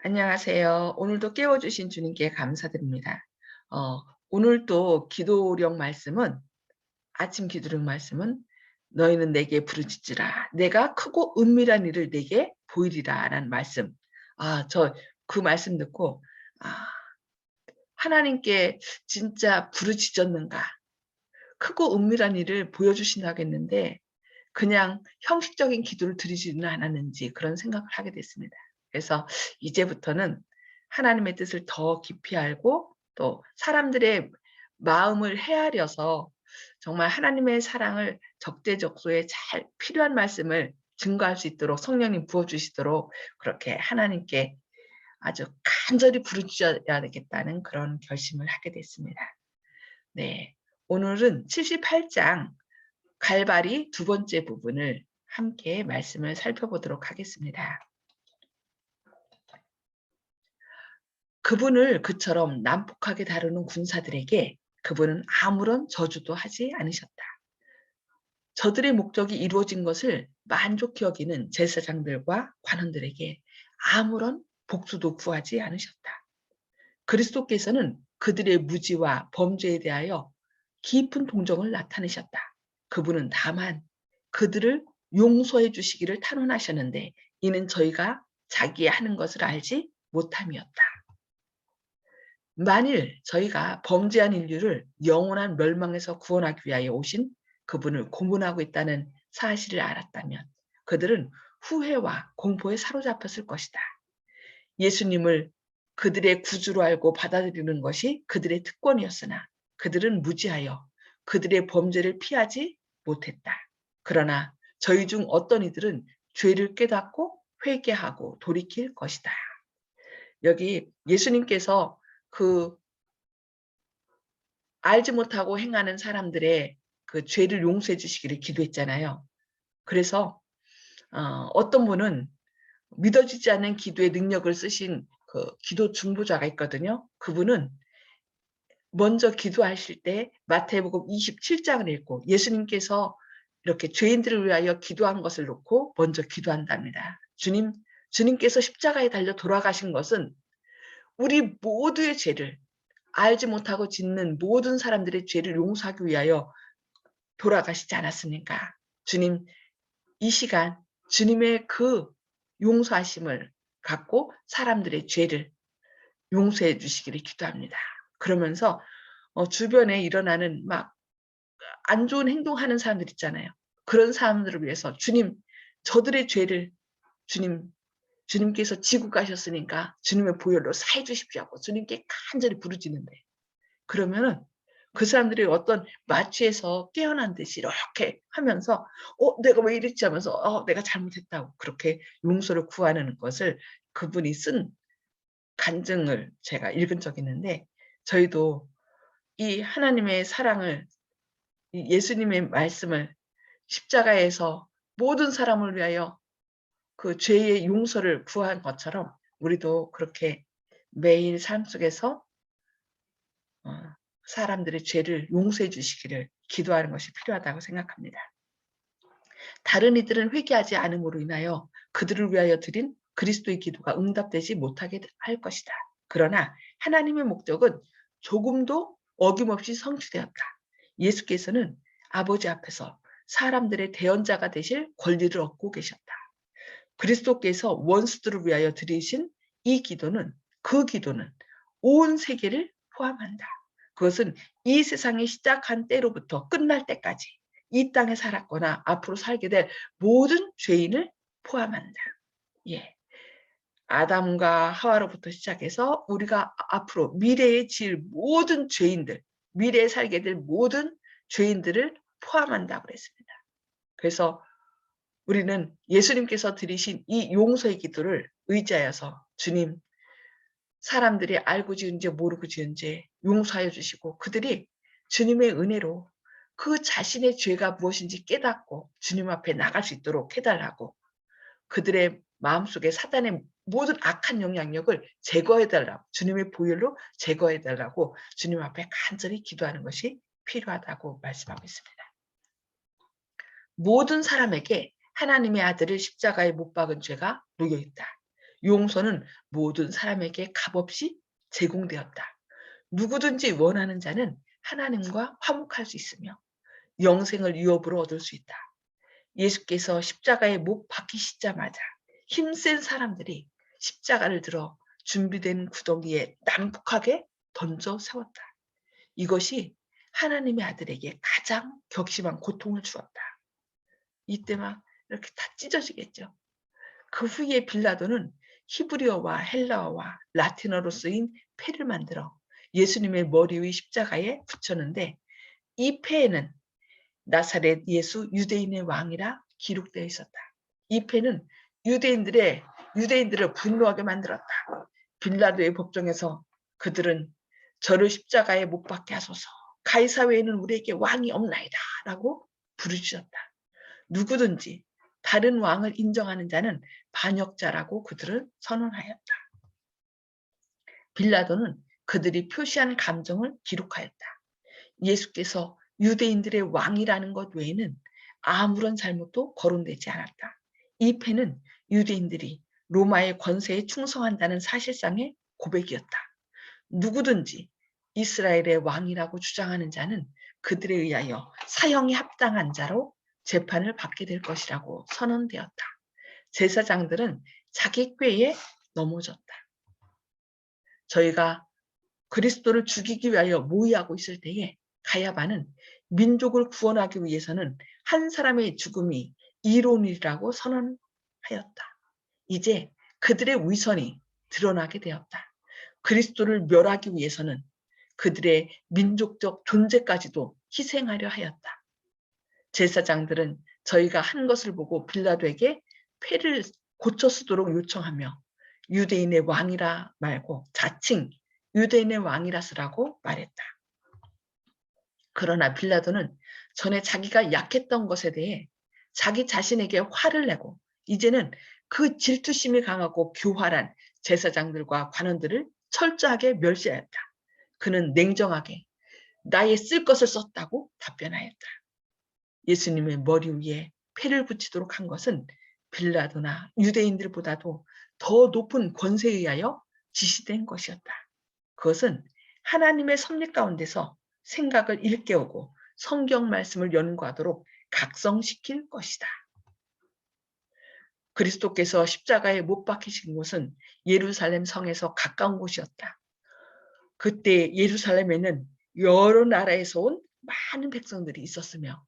안녕하세요. 오늘도 깨워주신 주님께 감사드립니다. 오늘 또 기도령 말씀은, 아침 기도령 말씀은 너희는 내게 부르짖으라. 내가 크고 은밀한 일을 내게 보이리라. 라는 말씀. 저 그 말씀 듣고, 아, 하나님께 진짜 부르짖었는가? 크고 은밀한 일을 보여주신다고 했는데, 그냥 형식적인 기도를 드리지는 않았는지 그런 생각을 하게 됐습니다. 그래서 이제부터는 하나님의 뜻을 더 깊이 알고 또 사람들의 마음을 헤아려서 정말 하나님의 사랑을 적재적소에 잘 필요한 말씀을 증거할 수 있도록 성령님 부어 주시도록 그렇게 하나님께 아주 간절히 부르짖어야 되겠다는 그런 결심을 하게 됐습니다. 네. 오늘은 78장 갈발이 두 번째 부분을 함께 말씀을 살펴보도록 하겠습니다. 그분을 그처럼 난폭하게 다루는 군사들에게 그분은 아무런 저주도 하지 않으셨다. 저들의 목적이 이루어진 것을 만족히 여기는 제사장들과 관원들에게 아무런 복수도 구하지 않으셨다. 그리스도께서는 그들의 무지와 범죄에 대하여 깊은 동정을 나타내셨다. 그분은 다만 그들을 용서해 주시기를 탄원하셨는데 이는 저희가 자기의 하는 것을 알지 못함이었다. 만일 저희가 범죄한 인류를 영원한 멸망에서 구원하기 위하여 오신 그분을 고문하고 있다는 사실을 알았다면 그들은 후회와 공포에 사로잡혔을 것이다. 예수님을 그들의 구주로 알고 받아들이는 것이 그들의 특권이었으나 그들은 무지하여 그들의 범죄를 피하지 못했다. 그러나 저희 중 어떤 이들은 죄를 깨닫고 회개하고 돌이킬 것이다. 여기 예수님께서 그 알지 못하고 행하는 사람들의 그 죄를 용서해 주시기를 기도했잖아요. 그래서 어떤 분은 믿어지지 않는 기도의 능력을 쓰신 그 기도 중보자가 있거든요. 그분은 먼저 기도하실 때 마태복음 27장을 읽고 예수님께서 이렇게 죄인들을 위하여 기도한 것을 놓고 먼저 기도한답니다. 주님께서 십자가에 달려 돌아가신 것은 우리 모두의 죄를 알지 못하고 짓는 모든 사람들의 죄를 용서하기 위하여 돌아가시지 않았습니까? 주님, 이 시간 주님의 그 용서하심을 갖고 사람들의 죄를 용서해 주시기를 기도합니다. 그러면서 주변에 일어나는 막 안 좋은 행동하는 사람들 있잖아요. 그런 사람들을 위해서 주님, 저들의 죄를 주님, 주님께서 지고 가셨으니까 주님의 보혈로 사해 주십시오 하고 주님께 간절히 부르짖는데 그러면은 그 사람들이 어떤 마취에서 깨어난 듯이 이렇게 하면서 내가 왜 이랬지 하면서 내가 잘못했다고 그렇게 용서를 구하는 것을 그분이 쓴 간증을 제가 읽은 적이 있는데 저희도 이 하나님의 사랑을 이 예수님의 말씀을 십자가에서 모든 사람을 위하여 그 죄의 용서를 구한 것처럼 우리도 그렇게 매일 삶 속에서 어 사람들의 죄를 용서해 주시기를 기도하는 것이 필요하다고 생각합니다. 다른 이들은 회개하지 않음으로 인하여 그들을 위하여 드린 그리스도의 기도가 응답되지 못하게 할 것이다. 그러나 하나님의 목적은 조금도 어김없이 성취되었다. 예수께서는 아버지 앞에서 사람들의 대언자가 되실 권리를 얻고 계셨다. 그리스도께서 원수들을 위하여 드리신 이 기도는 그 기도는 온 세계를 포함한다. 그것은 이 세상이 시작한 때로부터 끝날 때까지 이 땅에 살았거나 앞으로 살게 될 모든 죄인을 포함한다. 예. 아담과 하와로부터 시작해서 우리가 앞으로 미래에 지을 모든 죄인들, 미래에 살게 될 모든 죄인들을 포함한다고 그랬습니다. 그래서 우리는 예수님께서 드리신 이 용서의 기도를 의지하여서 주님, 사람들이 알고 지은 죄 모르고 지은 죄 용서하여 주시고 그들이 주님의 은혜로 그 자신의 죄가 무엇인지 깨닫고 주님 앞에 나갈 수 있도록 해달라고 그들의 마음속에 사단의 모든 악한 영향력을 제거해 달라고 주님의 보혈로 제거해 달라고 주님 앞에 간절히 기도하는 것이 필요하다고 말씀하고 있습니다. 모든 사람에게 하나님의 아들을 십자가에 못 박은 죄가 놓여 있다. 용서는 모든 사람에게 값없이 제공되었다. 누구든지 원하는 자는 하나님과 화목할 수 있으며 영생을 유업으로 얻을 수 있다. 예수께서 십자가에 못 박히시자마자 힘센 사람들이 십자가를 들어 준비된 구덩이에 난폭하게 던져 세웠다. 이것이 하나님의 아들에게 가장 격심한 고통을 주었다. 이때 막 이렇게 다 찢어지겠죠. 그 후에 빌라도는 히브리어와 헬라어와 라틴어로 쓰인 패를 만들어 예수님의 머리 위 십자가에 붙였는데, 이 패에는 나사렛 예수 유대인의 왕이라 기록되어 있었다. 이 패는 유대인들을 분노하게 만들었다. 빌라도의 법정에서 그들은 저를 십자가에 못 박게 하소서, 가이사 외에는 우리에게 왕이 없나이다 라고 부르짖었다. 누구든지 다른 왕을 인정하는 자는 반역자라고 그들을 선언하였다. 빌라도는 그들이 표시한 감정을 기록하였다. 예수께서 유대인들의 왕이라는 것 외에는 아무런 잘못도 거론되지 않았다. 이 패는 유대인들이 로마의 권세에 충성한다는 사실상의 고백이었다. 누구든지 이스라엘의 왕이라고 주장하는 자는 그들에 의하여 사형에 합당한 자로 재판을 받게 될 것이라고 선언되었다. 제사장들은 자기 꾀에 넘어졌다. 저희가 그리스도를 죽이기 위하여 모의하고 있을 때에 가야바는 민족을 구원하기 위해서는 한 사람의 죽음이 이론이라고 선언하였다. 이제 그들의 위선이 드러나게 되었다. 그리스도를 멸하기 위해서는 그들의 민족적 존재까지도 희생하려 하였다. 제사장들은 저희가 한 것을 보고 빌라도에게 패를 고쳐 쓰도록 요청하며 유대인의 왕이라 말고 자칭 유대인의 왕이라 쓰라고 말했다. 그러나 빌라도는 전에 자기가 약했던 것에 대해 자기 자신에게 화를 내고 이제는 그 질투심이 강하고 교활한 제사장들과 관원들을 철저하게 멸시하였다. 그는 냉정하게 나의 쓸 것을 썼다고 답변하였다. 예수님의 머리 위에 패를 붙이도록 한 것은 빌라도나 유대인들보다도 더 높은 권세에 의하여 지시된 것이었다. 그것은 하나님의 섭리 가운데서 생각을 일깨우고 성경 말씀을 연구하도록 각성시킬 것이다. 그리스도께서 십자가에 못 박히신 곳은 예루살렘 성에서 가까운 곳이었다. 그때 예루살렘에는 여러 나라에서 온 많은 백성들이 있었으며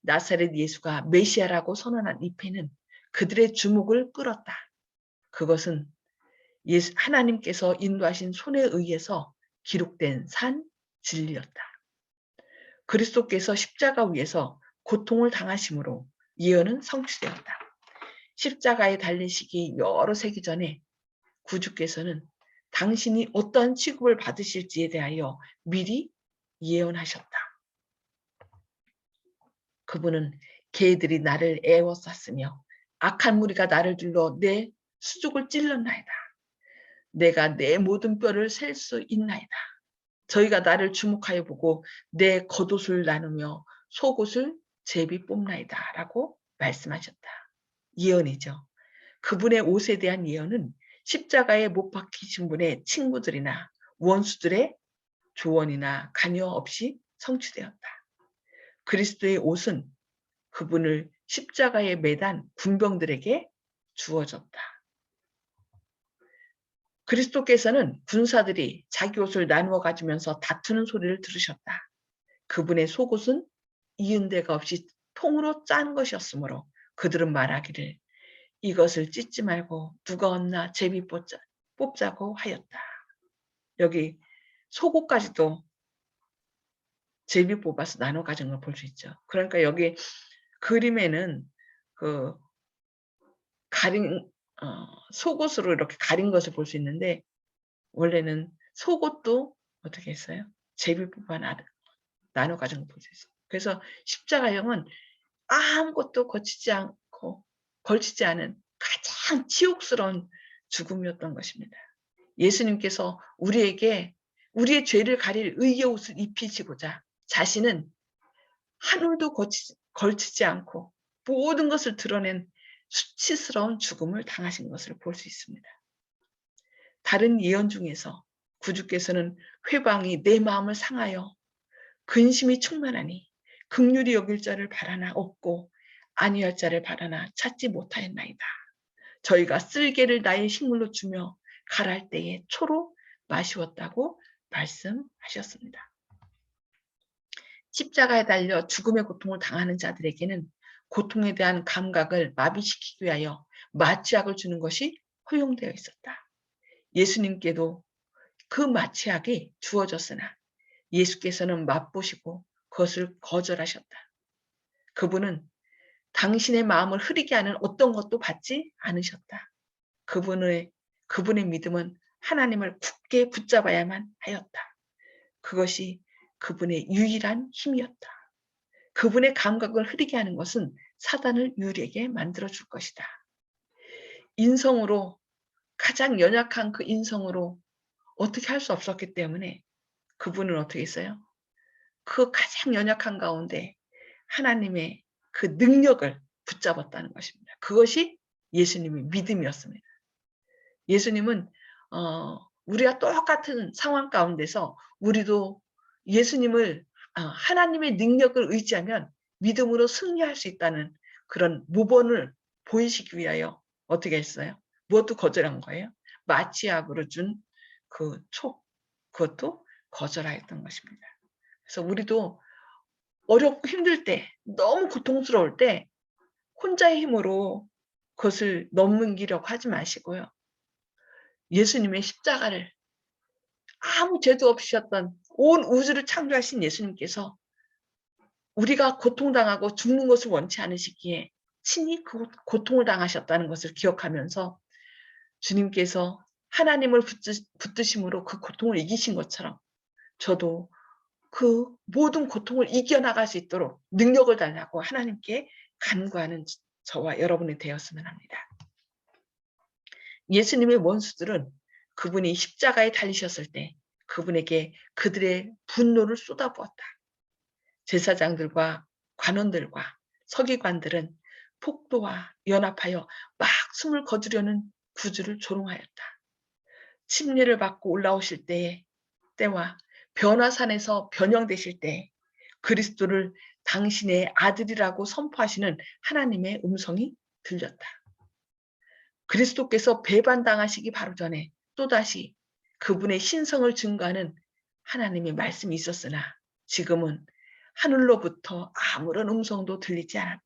나사렛 예수가 메시아라고 선언한 이 패는 그들의 주목을 끌었다. 그것은 하나님께서 인도하신 손에 의해서 기록된 산 진리였다. 그리스도께서 십자가 위에서 고통을 당하심으로 예언은 성취되었다. 십자가에 달리시기 여러 세기 전에 구주께서는 당신이 어떠한 취급을 받으실지에 대하여 미리 예언하셨다. 그분은 개들이 나를 애워쌌으며 악한 무리가 나를 둘러 내 수족을 찔렀나이다. 내가 내 모든 뼈를 셀 수 있나이다. 저희가 나를 주목하여 보고 내 겉옷을 나누며 속옷을 제비 뽑나이다 라고 말씀하셨다. 예언이죠. 그분의 옷에 대한 예언은 십자가에 못 박히신 분의 친구들이나 원수들의 조언이나 관여 없이 성취되었다. 그리스도의 옷은 그분을 십자가에 매단 군병들에게 주어졌다. 그리스도께서는 군사들이 자기 옷을 나누어 가지면서 다투는 소리를 들으셨다. 그분의 속옷은 이은 데가 없이 통으로 짠 것이었으므로 그들은 말하기를 이것을 찢지 말고 누가 얻나 제비 뽑자고 하였다. 여기 속옷까지도 제비 뽑아서 나눠 가진 걸 볼 수 있죠. 그러니까 여기 그림에는 그 가린 속옷으로 이렇게 가린 것을 볼 수 있는데 원래는 속옷도 어떻게 했어요? 제비 뽑아 나눠 가진 걸 볼 수 있어요. 그래서 십자가형은 아무것도 걸치지 않은 가장 치욕스러운 죽음이었던 것입니다. 예수님께서 우리에게 우리의 죄를 가릴 의의 옷을 입히시고자 자신은 한 올도 걸치지 않고 모든 것을 드러낸 수치스러운 죽음을 당하신 것을 볼 수 있습니다. 다른 예언 중에서 구주께서는 회방이 내 마음을 상하여 근심이 충만하니 긍휼히 여길 자를 바라나 없고 아니할 자를 바라나 찾지 못하였나이다. 저희가 쓸개를 나의 식물로 주며 갈할 때에 초로 마시웠다고 말씀하셨습니다. 십자가에 달려 죽음의 고통을 당하는 자들에게는 고통에 대한 감각을 마비시키기 위하여 마취약을 주는 것이 허용되어 있었다. 예수님께도 그 마취약이 주어졌으나 예수께서는 맛보시고 그것을 거절하셨다. 그분은 당신의 마음을 흐리게 하는 어떤 것도 받지 않으셨다. 그분의 믿음은 하나님을 굳게 붙잡아야만 하였다. 그것이 그분의 유일한 힘이었다. 그분의 감각을 흐리게 하는 것은 사단을 유리하게 만들어줄 것이다. 인성으로 가장 연약한 그 인성으로 어떻게 할 수 없었기 때문에 그분은 어떻게 했어요? 그 가장 연약한 가운데 하나님의 그 능력을 붙잡았다는 것입니다. 그것이 예수님의 믿음이었습니다. 예수님은 우리가 똑같은 상황 가운데서 우리도 예수님을 하나님의 능력을 의지하면 믿음으로 승리할 수 있다는 그런 모범을 보이시기 위하여 어떻게 했어요? 무엇도 거절한 거예요? 마취약으로 준 그 촉, 그것도 거절하였던 것입니다. 그래서 우리도 어렵고 힘들 때, 너무 고통스러울 때 혼자의 힘으로 그것을 넘기려고 하지 마시고요. 예수님의 십자가를 아무 죄도 없으셨던 온 우주를 창조하신 예수님께서 우리가 고통당하고 죽는 것을 원치 않으시기에 친히 그 고통을 당하셨다는 것을 기억하면서 주님께서 하나님을 붙드심으로 그 고통을 이기신 것처럼 저도 그 모든 고통을 이겨나갈 수 있도록 능력을 달라고 하나님께 간구하는 저와 여러분이 되었으면 합니다. 예수님의 원수들은 그분이 십자가에 달리셨을 때 그분에게 그들의 분노를 쏟아부었다. 제사장들과 관원들과 서기관들은 폭도와 연합하여 막 숨을 거두려는 구주를 조롱하였다. 침례를 받고 올라오실 때와 변화산에서 변형되실 때 그리스도를 당신의 아들이라고 선포하시는 하나님의 음성이 들렸다. 그리스도께서 배반당하시기 바로 전에 또다시 그분의 신성을 증거하는 하나님의 말씀이 있었으나 지금은 하늘로부터 아무런 음성도 들리지 않았다.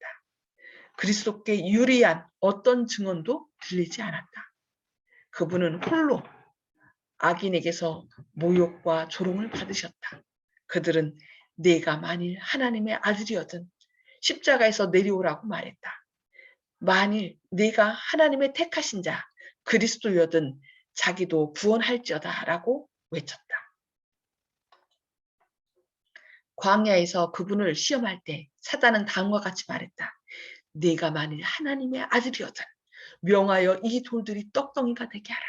그리스도께 유리한 어떤 증언도 들리지 않았다. 그분은 홀로 악인에게서 모욕과 조롱을 받으셨다. 그들은 내가 만일 하나님의 아들이었든 십자가에서 내려오라고 말했다. 만일 네가 하나님의 택하신 자 그리스도여든 자기도 구원할지어다라고 외쳤다. 광야에서 그분을 시험할 때 사단은 다음과 같이 말했다. 네가 만일 하나님의 아들이여든 명하여 이 돌들이 떡덩이가 되게 하라.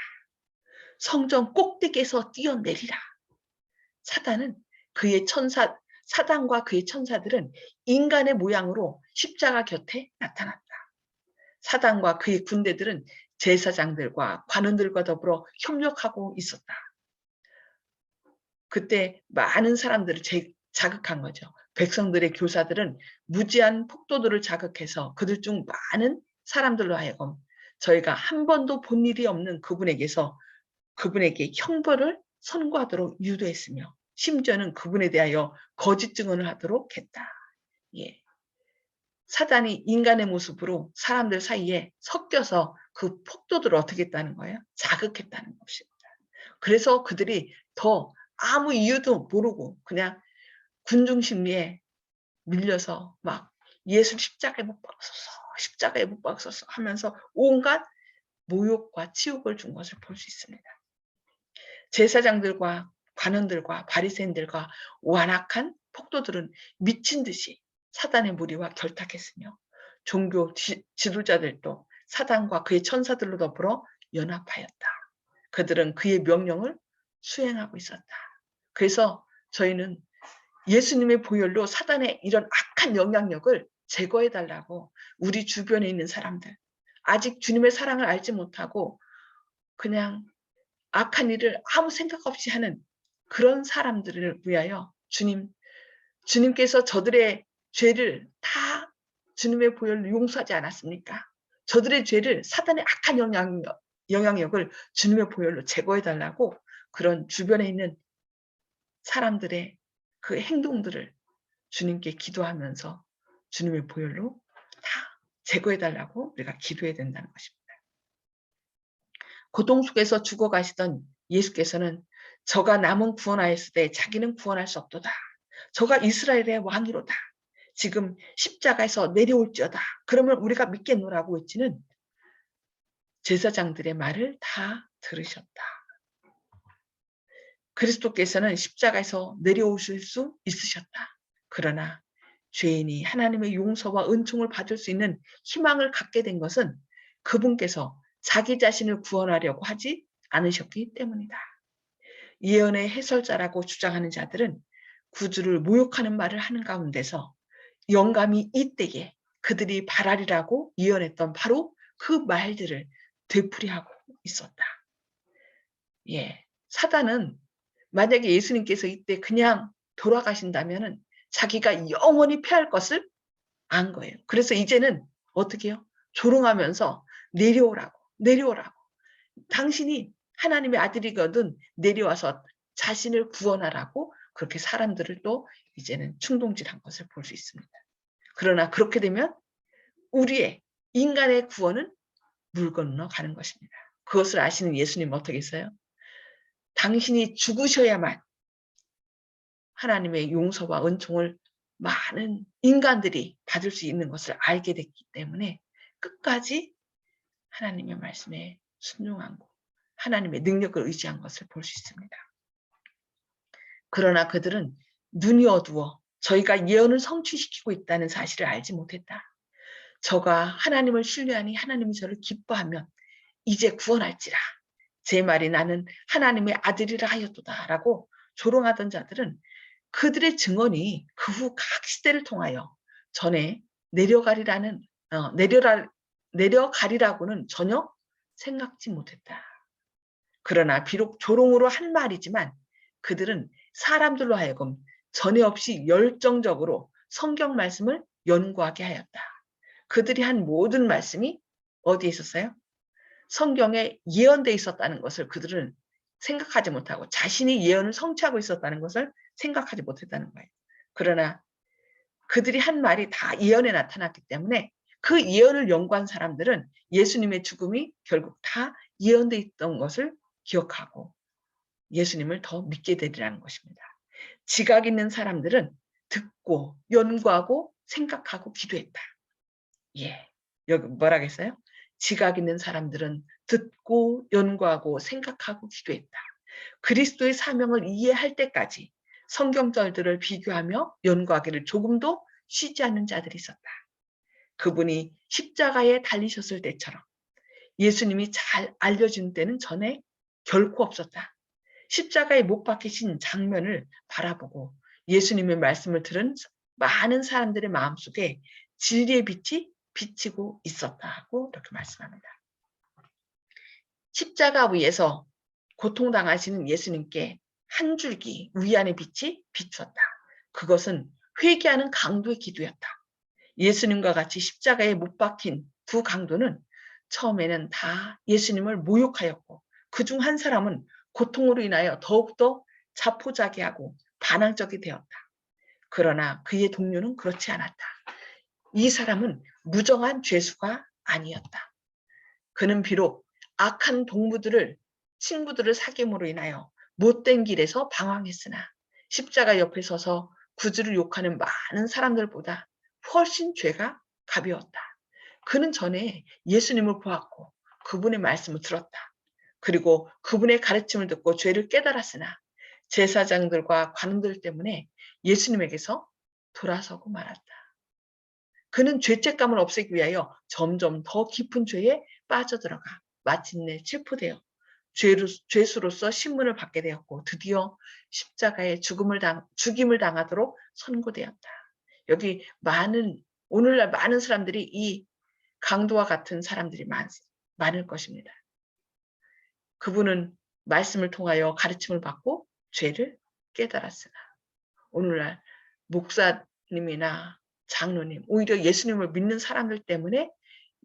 성전 꼭대기에서 뛰어내리라. 사단과 그의 천사들은 인간의 모양으로 십자가 곁에 나타났다. 사단과 그의 군대들은 제사장들과 관원들과 더불어 협력하고 있었다. 그때 많은 사람들을 자극한 거죠. 백성들의 교사들은 무지한 폭도들을 자극해서 그들 중 많은 사람들로 하여금 저희가 한 번도 본 일이 없는 그분에게 형벌을 선고하도록 유도했으며 심지어는 그분에 대하여 거짓 증언을 하도록 했다. 예. 사단이 인간의 모습으로 사람들 사이에 섞여서 그 폭도들을 어떻게 했다는 거예요? 자극했다는 것입니다. 그래서 그들이 더 아무 이유도 모르고 그냥 군중심리에 밀려서 막 예수 십자가에 못 박소서, 십자가에 못 박소서 하면서 온갖 모욕과 치욕을 준 것을 볼 수 있습니다. 제사장들과 관원들과 바리새인들과 완악한 폭도들은 미친 듯이 사단의 무리와 결탁했으며 종교 지도자들도 사단과 그의 천사들로 더불어 연합하였다. 그들은 그의 명령을 수행하고 있었다. 그래서 저희는 예수님의 보혈로 사단의 이런 악한 영향력을 제거해달라고 우리 주변에 있는 사람들, 아직 주님의 사랑을 알지 못하고 그냥 악한 일을 아무 생각 없이 하는 그런 사람들을 위하여 주님께서 저들의 죄를 다 주님의 보혈로 용서하지 않았습니까? 저들의 죄를 사단의 악한 영향력을 주님의 보혈로 제거해 달라고 그런 주변에 있는 사람들의 그 행동들을 주님께 기도하면서 주님의 보혈로 다 제거해 달라고 우리가 기도해야 된다는 것입니다. 고통 속에서 죽어가시던 예수께서는 저가 남은 구원하였을 때 자기는 구원할 수 없도다. 저가 이스라엘의 왕이로다. 지금 십자가에서 내려올지어다. 그러면 우리가 믿겠노라고 했지는 제사장들의 말을 다 들으셨다. 그리스도께서는 십자가에서 내려오실 수 있으셨다. 그러나 죄인이 하나님의 용서와 은총을 받을 수 있는 희망을 갖게 된 것은 그분께서 자기 자신을 구원하려고 하지 않으셨기 때문이다. 예언의 해설자라고 주장하는 자들은 구주를 모욕하는 말을 하는 가운데서 영감이 이때에 그들이 바라리라고 예언했던 바로 그 말들을 되풀이하고 있었다. 예, 사단은 만약에 예수님께서 이때 그냥 돌아가신다면은 자기가 영원히 패할 것을 안 거예요. 그래서 이제는 어떻게 해요? 조롱하면서 내려오라고. 당신이 하나님의 아들이거든 내려와서 자신을 구원하라고 그렇게 사람들을 또 이제는 충동질한 것을 볼 수 있습니다. 그러나 그렇게 되면 우리의 인간의 구원은 물 건너 가는 것입니다. 그것을 아시는 예수님은 어떻게 했어요? 당신이 죽으셔야만 하나님의 용서와 은총을 많은 인간들이 받을 수 있는 것을 알게 됐기 때문에 끝까지 하나님의 말씀에 순종한 것, 하나님의 능력을 의지한 것을 볼 수 있습니다. 그러나 그들은 눈이 어두워 저희가 예언을 성취시키고 있다는 사실을 알지 못했다. 저가 하나님을 신뢰하니 하나님이 저를 기뻐하면 이제 구원할지라. 제 말이 나는 하나님의 아들이라 하였도다라고 조롱하던 자들은 그들의 증언이 그 후 각 시대를 통하여 전에 내려가리라고는 전혀 생각지 못했다. 그러나 비록 조롱으로 한 말이지만 그들은 사람들로 하여금 전에 없이 열정적으로 성경 말씀을 연구하게 하였다. 그들이 한 모든 말씀이 어디에 있었어요? 성경에 예언되어 있었다는 것을 그들은 생각하지 못하고 자신이 예언을 성취하고 있었다는 것을 생각하지 못했다는 거예요. 그러나 그들이 한 말이 다 예언에 나타났기 때문에 그 예언을 연구한 사람들은 예수님의 죽음이 결국 다 예언되어 있던 것을 기억하고 예수님을 더 믿게 되리라는 것입니다. 지각 있는 사람들은 듣고 연구하고 생각하고 기도했다. 예, 여기 뭐라겠어요? 지각 있는 사람들은 듣고 연구하고 생각하고 기도했다. 그리스도의 사명을 이해할 때까지 성경절들을 비교하며 연구하기를 조금도 쉬지 않는 자들이 있었다. 그분이 십자가에 달리셨을 때처럼 예수님이 잘 알려진 때는 전에 결코 없었다. 십자가에 못 박히신 장면을 바라보고 예수님의 말씀을 들은 많은 사람들의 마음속에 진리의 빛이 비치고 있었다고 이렇게 말씀합니다. 십자가 위에서 고통당하시는 예수님께 한 줄기 위안의 빛이 비추었다. 그것은 회개하는 강도의 기도였다. 예수님과 같이 십자가에 못 박힌 두 강도는 처음에는 다 예수님을 모욕하였고 그중 한 사람은 고통으로 인하여 더욱더 자포자기하고 반항적이 되었다. 그러나 그의 동료는 그렇지 않았다. 이 사람은 무정한 죄수가 아니었다. 그는 비록 악한 친구들을 사귐으로 인하여 못된 길에서 방황했으나 십자가 옆에 서서 구주를 욕하는 많은 사람들보다 훨씬 죄가 가벼웠다. 그는 전에 예수님을 보았고 그분의 말씀을 들었다. 그리고 그분의 가르침을 듣고 죄를 깨달았으나 제사장들과 관원들 때문에 예수님에게서 돌아서고 말았다. 그는 죄책감을 없애기 위하여 점점 더 깊은 죄에 빠져들어가 마침내 체포되어 죄수로서 신문을 받게 되었고 드디어 십자가에 죽임을 당하도록 선고되었다. 여기 오늘날 많은 사람들이 이 강도와 같은 사람들이 많을 것입니다. 그분은 말씀을 통하여 가르침을 받고 죄를 깨달았으나 오늘날 목사님이나 장로님, 오히려 예수님을 믿는 사람들 때문에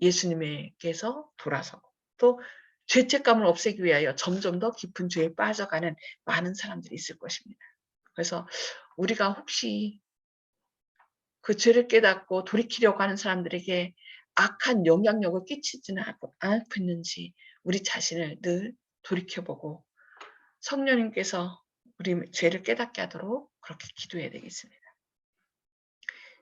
예수님께서 돌아서고 또 죄책감을 없애기 위하여 점점 더 깊은 죄에 빠져가는 많은 사람들이 있을 것입니다. 그래서 우리가 혹시 그 죄를 깨닫고 돌이키려고 하는 사람들에게 악한 영향력을 끼치지는 않고 있는지 우리 자신을 늘 돌이켜보고 성령님께서 우리 죄를 깨닫게 하도록 그렇게 기도해야 되겠습니다.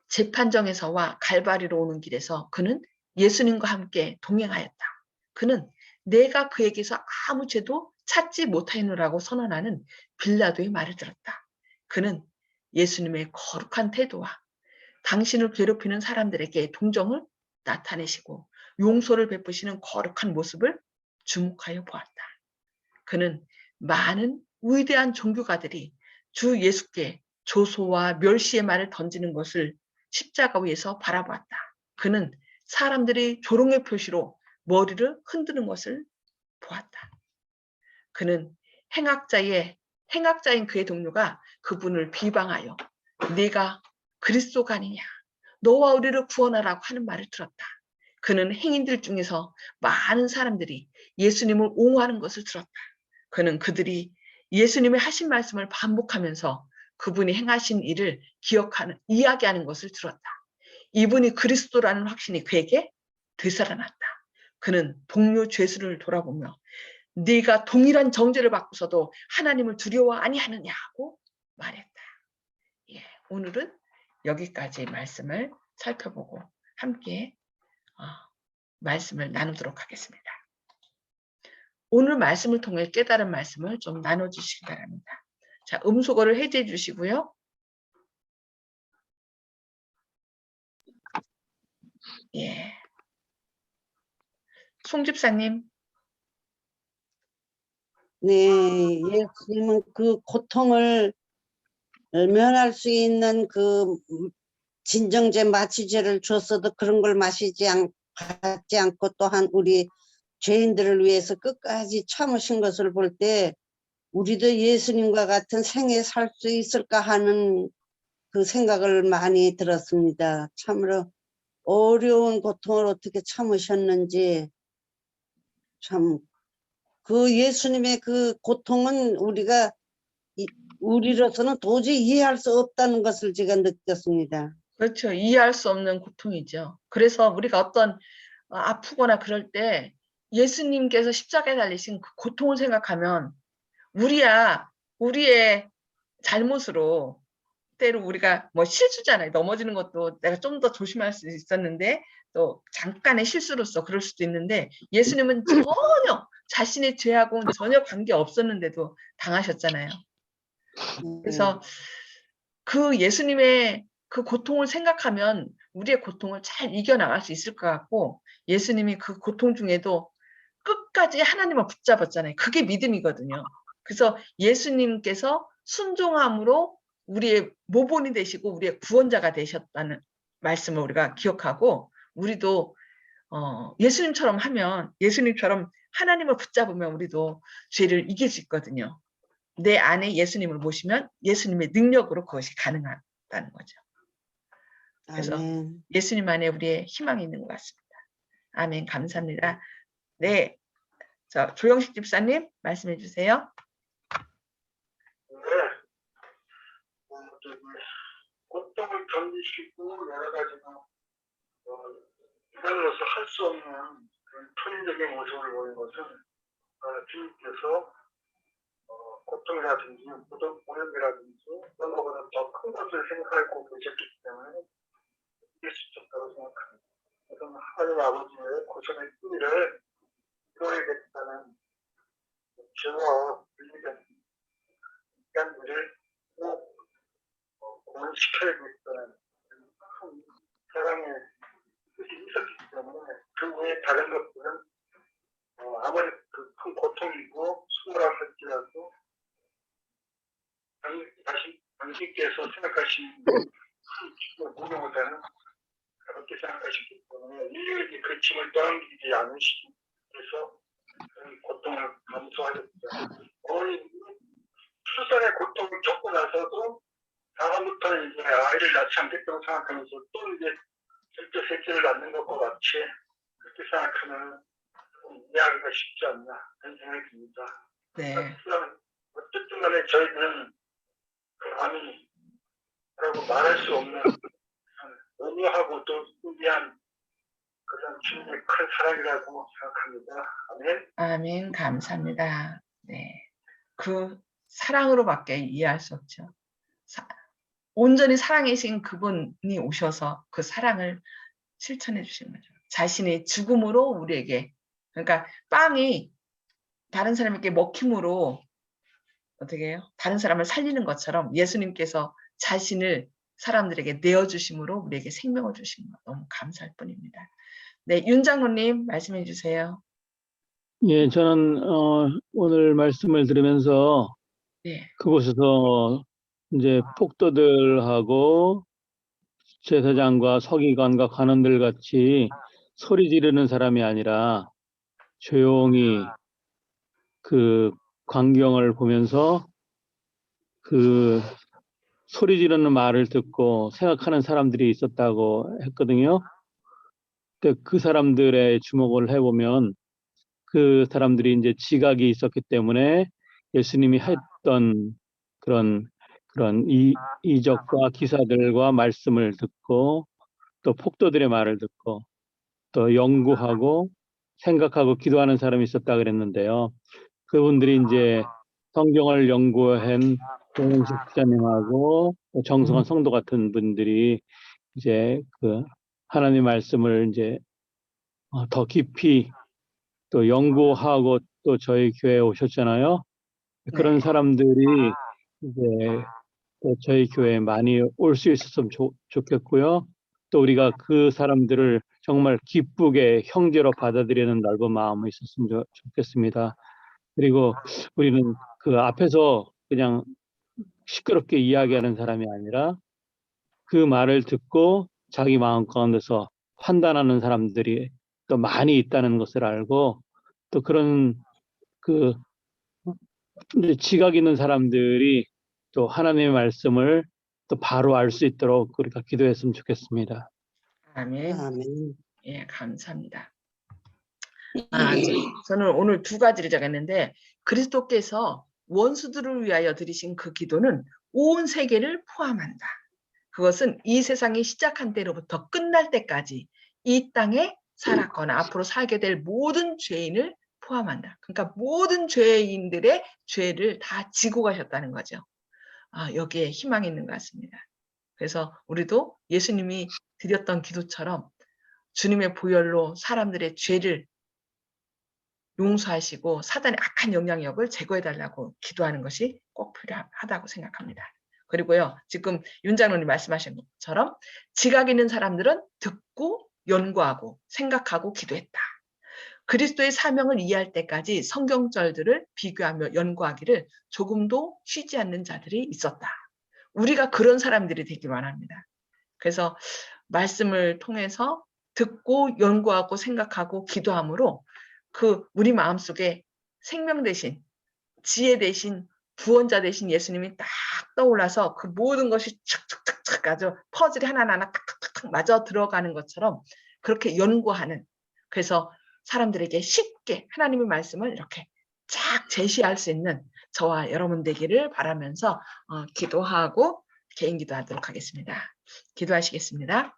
재판정에서와 갈바리로 오는 길에서 그는 예수님과 함께 동행하였다. 그는 내가 그에게서 아무 죄도 찾지 못하였노라고 선언하는 빌라도의 말을 들었다. 그는 예수님의 거룩한 태도와 당신을 괴롭히는 사람들에게 동정을 나타내시고 용서를 베푸시는 거룩한 모습을 주목하여 보았다. 그는 많은 위대한 종교가들이 주 예수께 조소와 멸시의 말을 던지는 것을 십자가 위에서 바라보았다. 그는 사람들이 조롱의 표시로 머리를 흔드는 것을 보았다. 그는 행악자인 그의 동료가 그분을 비방하여 네가 그리스도가 아니냐, 너와 우리를 구원하라고 하는 말을 들었다. 그는 행인들 중에서 많은 사람들이 예수님을 옹호하는 것을 들었다. 그는 그들이 예수님의 하신 말씀을 반복하면서 그분이 행하신 일을 이야기하는 것을 들었다. 이분이 그리스도라는 확신이 그에게 되살아났다. 그는 동료 죄수를 돌아보며 네가 동일한 정죄를 받고서도 하나님을 두려워 아니하느냐고 말했다. 예, 오늘은 여기까지 말씀을 살펴보고 함께 말씀을 나누도록 하겠습니다. 오늘 말씀을 통해 깨달은 말씀을 좀 나눠주시기 바랍니다. 자, 음소거를 해제해 주시고요. 예. 송 집사님. 네, 예수님은 그 고통을 면할 수 있는 그 진정제 마취제를 줬어도 그런 걸 받지 않고 또한 우리 죄인들을 위해서 끝까지 참으신 것을 볼 때 우리도 예수님과 같은 생에 살 수 있을까 하는 그 생각을 많이 들었습니다. 참으로 어려운 고통을 어떻게 참으셨는지 참 그 예수님의 그 고통은 우리로서는 도저히 이해할 수 없다는 것을 제가 느꼈습니다. 그렇죠. 이해할 수 없는 고통이죠. 그래서 우리가 어떤 아프거나 그럴 때 예수님께서 십자가에 달리신 그 고통을 생각하면 우리의 잘못으로 때로 우리가 뭐 실수잖아요. 넘어지는 것도 내가 좀 더 조심할 수 있었는데 또 잠깐의 실수로서 그럴 수도 있는데 예수님은 전혀 자신의 죄하고는 전혀 관계 없었는데도 당하셨잖아요. 그래서 그 예수님의 그 고통을 생각하면 우리의 고통을 잘 이겨나갈 수 있을 것 같고 예수님이 그 고통 중에도 끝까지 하나님을 붙잡았잖아요. 그게 믿음이거든요. 그래서 예수님께서 순종함으로 우리의 모본이 되시고 우리의 구원자가 되셨다는 말씀을 우리가 기억하고 우리도 예수님처럼 하면 예수님처럼 하나님을 붙잡으면 우리도 죄를 이길 수 있거든요. 내 안에 예수님을 모시면 예수님의 능력으로 그것이 가능하다는 거죠. 그래서 아멘. 예수님 안에 우리의 희망이 있는 것 같습니다. 아멘. 감사합니다. 네, 조영식 집사님 말씀해 주세요. 네, 고통을 견디시고 여러 가지로 인간으로서 할 수 없는 그런 천인적인 모습을 보인 것은 주님께서 고통이라든지 오염이라든지 이런 것보다 더 큰 것을 생각하고 계셨기 때문에 이길 수 있었다고 생각합니다. 그래서 하나님 아버지의 고생의 뿌리를 이뤄야겠다는 죄와 분리된 인간들을 꼭 공헌시켜야겠다는 큰 사랑의 뜻이 있었기 때문에 그 외에 다른 것들은 아무리 그 큰 고통이고 수고라 할지라도 당신께서 생각하신 큰 무료보다는 그렇게 생각하시기 때문에 인류에게 그 짐을 떠넘기지 않으시기 위해서 그런 고통을 감수하셨죠. 어머니 출산의 고통을 겪고 나서도 다음부터는 이제 아이를 낳지 않겠다고 생각하면서 또 이제 절대 셋째를 낳는 것과 같이 그렇게 생각하면 이해하기가 쉽지 않나 그런 생각이 듭니다. 네. 어쨌든 간에 저희들은 그 아미라고 말할 수 없는 오묘하고 또 신비한 그런 주님의 큰 사랑이라고 생각합니다. 아멘. 아멘. 감사합니다. 네. 그 사랑으로밖에 이해할 수 없죠. 온전히 사랑이신 그분이 오셔서 그 사랑을 실천해 주신 거죠. 자신의 죽음으로 우리에게. 그러니까 빵이 다른 사람에게 먹힘으로 어떻게 해요? 다른 사람을 살리는 것처럼 예수님께서 자신을 사람들에게 내어주심으로 우리에게 생명을 주신 것 너무 감사할 뿐입니다. 네, 윤 장로님 말씀해 주세요. 예, 저는 오늘 말씀을 들으면서 네, 그곳에서 이제 폭도들하고 제사장과 서기관과 관원들 같이 소리 지르는 사람이 아니라 조용히 그 광경을 보면서 그 소리 지르는 말을 듣고 생각하는 사람들이 있었다고 했거든요. 근데 그 사람들의 주목을 해보면 그 사람들이 이제 지각이 있었기 때문에 예수님이 했던 그런 이적과 기사들과 말씀을 듣고 또 폭도들의 말을 듣고 또 연구하고 생각하고 기도하는 사람이 있었다 그랬는데요. 그분들이 이제 성경을 연구한 동은식 기자님하고 정성환 성도 같은 분들이 이제 그 하나님 말씀을 이제 더 깊이 또 연구하고 또 저희 교회에 오셨잖아요. 그런 네, 사람들이 이제 또 저희 교회에 많이 올 수 있었으면 좋겠고요. 또 우리가 그 사람들을 정말 기쁘게 형제로 받아들이는 넓은 마음이 있었으면 좋겠습니다. 그리고 우리는 그 앞에서 그냥 시끄럽게 이야기하는 사람이 아니라 그 말을 듣고 자기 마음 가운데서 판단하는 사람들이 또 많이 있다는 것을 알고 또 그런 그 이제 지각 있는 사람들이 또 하나님의 말씀을 또 바로 알 수 있도록 우리가 기도했으면 좋겠습니다. 아멘. 아멘. 예, 감사합니다. 저는 오늘 두 가지를 적었는데 그리스도께서 원수들을 위하여 드리신 그 기도는 온 세계를 포함한다. 그것은 이 세상이 시작한 때로부터 끝날 때까지 이 땅에 살았거나 앞으로 살게 될 모든 죄인을 포함한다. 그러니까 모든 죄인들의 죄를 다 지고 가셨다는 거죠. 여기에 희망이 있는 것 같습니다. 그래서 우리도 예수님이 드렸던 기도처럼 주님의 보혈로 사람들의 죄를 용서하시고 사단의 악한 영향력을 제거해달라고 기도하는 것이 꼭 필요하다고 생각합니다. 그리고요, 지금 윤 장로님 말씀하신 것처럼 지각 있는 사람들은 듣고 연구하고 생각하고 기도했다. 그리스도의 사명을 이해할 때까지 성경절들을 비교하며 연구하기를 조금도 쉬지 않는 자들이 있었다. 우리가 그런 사람들이 되기를 원합니다. 그래서 말씀을 통해서 듣고 연구하고 생각하고 기도함으로 그 우리 마음속에 생명 대신 지혜 대신 구원자 대신 예수님이 딱 떠올라서 그 모든 것이 착착착착 아주 퍼즐이 하나하나 탁탁탁 맞아 들어가는 것처럼 그렇게 연구하는, 그래서 사람들에게 쉽게 하나님의 말씀을 이렇게 쫙 제시할 수 있는 저와 여러분 되기를 바라면서 기도하고 개인 기도하도록 하겠습니다. 기도하시겠습니다.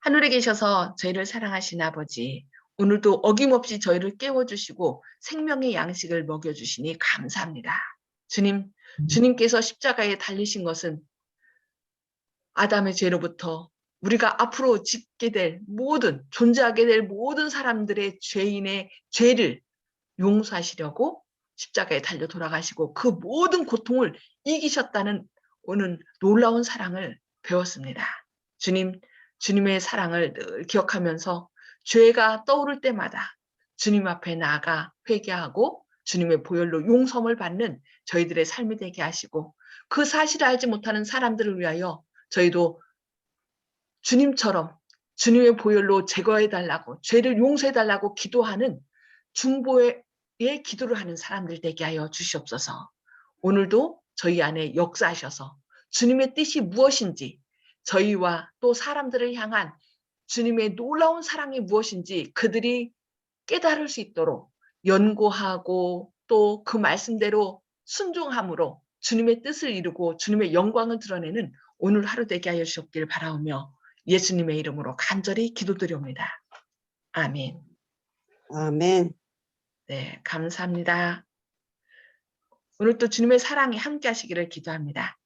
하늘에 계셔서 저희를 사랑하신 아버지, 오늘도 어김없이 저희를 깨워주시고 생명의 양식을 먹여주시니 감사합니다. 주님, 주님께서 십자가에 달리신 것은 아담의 죄로부터 우리가 앞으로 짓게 될 모든, 존재하게 될 모든 사람들의 죄인의 죄를 용서하시려고 십자가에 달려 돌아가시고 그 모든 고통을 이기셨다는 오늘 놀라운 사랑을 배웠습니다. 주님, 주님의 사랑을 늘 기억하면서 죄가 떠오를 때마다 주님 앞에 나아가 회개하고 주님의 보혈로 용서를 받는 저희들의 삶이 되게 하시고 그 사실을 알지 못하는 사람들을 위하여 저희도 주님처럼 주님의 보혈로 제거해달라고, 죄를 용서해달라고 기도하는 중보의 기도를 하는 사람들 되게 하여 주시옵소서. 오늘도 저희 안에 역사하셔서 주님의 뜻이 무엇인지, 저희와 또 사람들을 향한 주님의 놀라운 사랑이 무엇인지 그들이 깨달을 수 있도록 연구하고 또 그 말씀대로 순종함으로 주님의 뜻을 이루고 주님의 영광을 드러내는 오늘 하루 되게 하여 주시옵기를 바라오며 예수님의 이름으로 간절히 기도드리옵니다. 아멘. 아멘. 네, 감사합니다. 오늘 또 주님의 사랑이 함께 하시기를 기도합니다.